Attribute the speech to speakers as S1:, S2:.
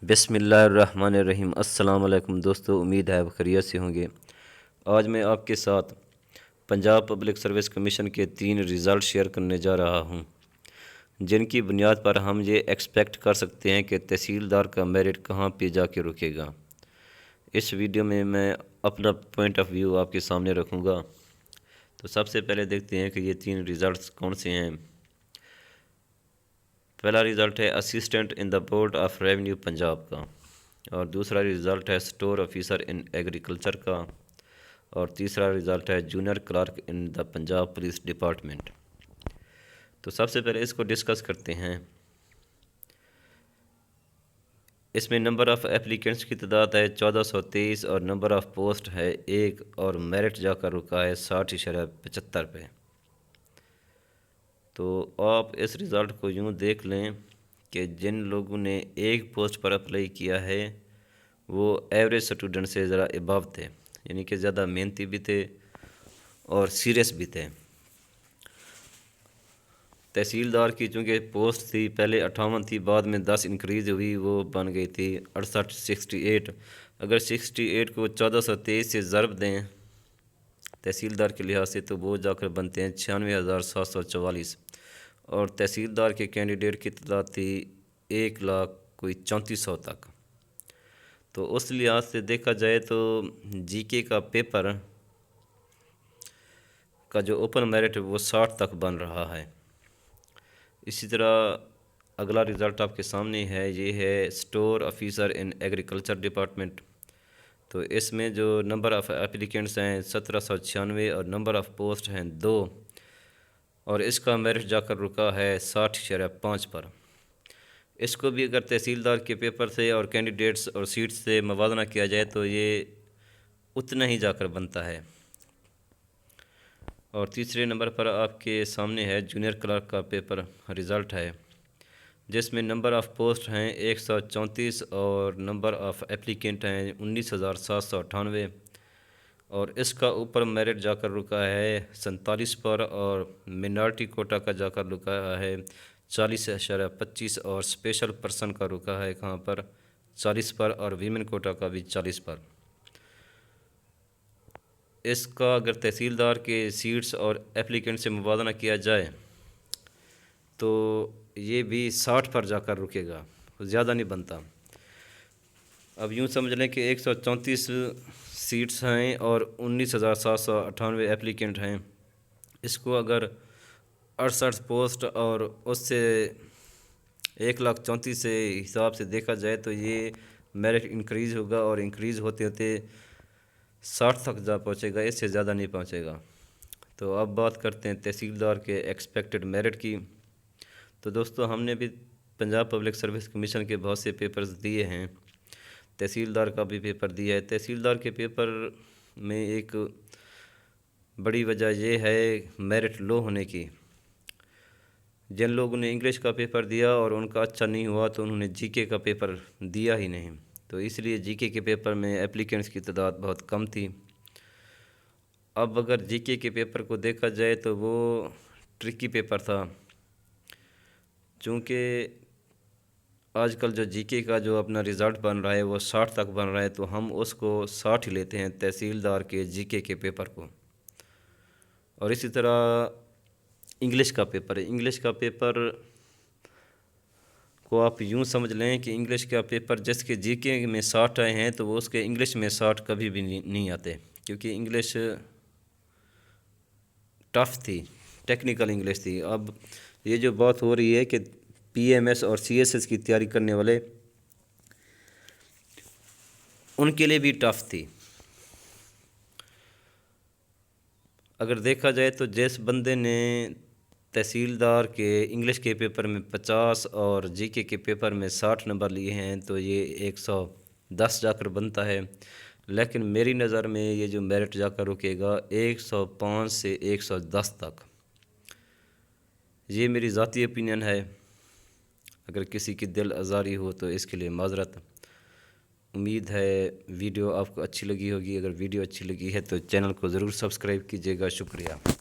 S1: بسم اللہ الرحمن الرحیم۔ السلام علیکم دوستو، امید ہے آپ خیریت سے ہوں گے۔ آج میں آپ کے ساتھ پنجاب پبلک سروس کمیشن کے 3 رزلٹ شیئر کرنے جا رہا ہوں، جن کی بنیاد پر ہم یہ ایکسپیکٹ کر سکتے ہیں کہ تحصیلدار کا میرٹ کہاں پہ جا کے رکے گا۔ اس ویڈیو میں اپنا پوائنٹ آف ویو آپ کے سامنے رکھوں گا۔ تو سب سے پہلے دیکھتے ہیں کہ یہ 3 رزلٹس کون سے ہیں۔ پہلا رزلٹ ہے assistant in the board of revenue Punjab کا، اور دوسرا رزلٹ ہے اسٹور آفیسر ان ایگریکلچر کا، اور تیسرا رزلٹ ہے جونیئر کلرک ان دا پنجاب پولیس ڈپارٹمنٹ۔ تو سب سے پہلے اس کو ڈسکس کرتے ہیں۔ اس میں نمبر آف اپلیکینٹس کی تعداد ہے 1423 اور نمبر آف پوسٹ ہے 1 اور میرٹ جا کر رکا ہے 60.75 پہ۔ تو آپ اس رزلٹ کو یوں دیکھ لیں کہ جن لوگوں نے 1 پوسٹ پر اپلائی کیا ہے وہ ایوریج سٹوڈنٹ سے ذرا ابو تھے، یعنی کہ زیادہ محنتی بھی تھے اور سیریس بھی تھے۔ تحصیلدار کی چونکہ پوسٹ تھی پہلے 58 تھی، بعد میں 10 انکریز ہوئی، وہ بن گئی تھی 68۔ اگر 68 کو 1423 سے ضرب دیں تحصیلدار کے لحاظ سے تو وہ جا کر بنتے ہیں 96,744، اور تحصیلدار کے کینڈیڈیٹ کی تعداد تھی 1,34,000 تک۔ تو اس لحاظ سے دیکھا جائے تو جی کے کا پیپر کا جو اوپن میرٹ ہے وہ 60 تک بن رہا ہے۔ اسی طرح اگلا رزلٹ آپ کے سامنے ہے، یہ ہے store officer in agriculture department. تو اس میں جو نمبر آف اپلیکینٹس ہیں 1796 اور نمبر آف پوسٹ ہیں 2، اور اس کا میرٹ جا کر رکا ہے 60.5 پر۔ اس کو بھی اگر تحصیلدار کے پیپر سے اور کینڈیڈیٹس اور سیٹس سے موازنہ کیا جائے تو یہ اتنا ہی جا کر بنتا ہے۔ اور تیسرے نمبر پر آپ کے سامنے ہے جونیئر کلرک کا پیپر رزلٹ ہے، جس میں نمبر آف پوسٹ ہیں 134 اور نمبر آف اپلیکینٹ ہیں 19,798، اور اس کا اوپر میرٹ جا کر رکا ہے 47 پر، اور منارٹی کوٹا کا جا کر رکا ہے 40.25، اور اسپیشل پرسن کا رکا ہے کہاں پر 40 پر، اور ویمن کوٹا کا بھی 40 پر۔ اس کا اگر تحصیلدار کے سیٹس اور اپلیکینٹ سے موازنہ کیا جائے تو یہ بھی 60 پر جا کر رکے گا، زیادہ نہیں بنتا۔ اب یوں سمجھ لیں کہ 134 سیٹس ہیں اور 19,798 اپلیکینٹ ہیں۔ اس کو اگر 68 پوسٹ اور اس سے 1,34,000 سے حساب سے دیکھا جائے تو یہ میرٹ انکریز ہوگا، اور انکریز ہوتے ہوتے 60 تک جا پہنچے گا، اس سے زیادہ نہیں پہنچے گا۔ تو اب بات کرتے ہیں تحصیلدار کے ایکسپیکٹڈ میرٹ کی۔ تو دوستو ہم نے بھی پنجاب پبلک سروس کمیشن کے بہت سے پیپرز دیے ہیں، تحصیلدار کا بھی پیپر دیا ہے۔ تحصیلدار کے پیپر میں ایک بڑی وجہ یہ ہے میرٹ لو ہونے کی۔ جن لوگوں نے انگلش کا پیپر دیا اور ان کا اچھا نہیں ہوا تو انہوں نے جی کے کا پیپر دیا ہی نہیں، تو اس لیے جی کے پیپر میں اپلیکینٹس کی تعداد بہت کم تھی۔ اب اگر جی کے پیپر کو دیکھا جائے تو وہ ٹرکی پیپر تھا، چونکہ آج کل جو جی کے کا جو اپنا رزلٹ بن رہا ہے وہ 60 تک بن رہا ہے، تو ہم اس کو 60 ہی لیتے ہیں تحصیلدار کے جی کے پیپر کو۔ اور اسی طرح انگلش کا پیپر ہے، انگلش کا پیپر کو آپ یوں سمجھ لیں کہ انگلش کا پیپر جس کے جی کے میں 60 آئے ہیں تو وہ اس کے انگلش میں 60 کبھی بھی نہیں آتے، کیونکہ انگلش ٹف تھی، ٹیکنیکل انگلش تھی۔ اب یہ جو بات ہو رہی ہے کہ پی ایم ایس اور سی ایس ایس کی تیاری کرنے والے، ان کے لیے بھی ٹف تھی۔ اگر دیکھا جائے تو جس بندے نے تحصیلدار کے انگلش کے پیپر میں 50 اور جی کے پیپر میں 60 نمبر لیے ہیں تو یہ 110 جا کر بنتا ہے، لیکن میری نظر میں یہ جو میرٹ جا کر رکے گا 105 سے 110 تک۔ یہ میری ذاتی اوپینین ہے، اگر کسی کی دل آزاری ہو تو اس کے لیے معذرت۔ امید ہے ویڈیو آپ کو اچھی لگی ہوگی، اگر ویڈیو اچھی لگی ہے تو چینل کو ضرور سبسکرائب کیجیے گا۔ شکریہ۔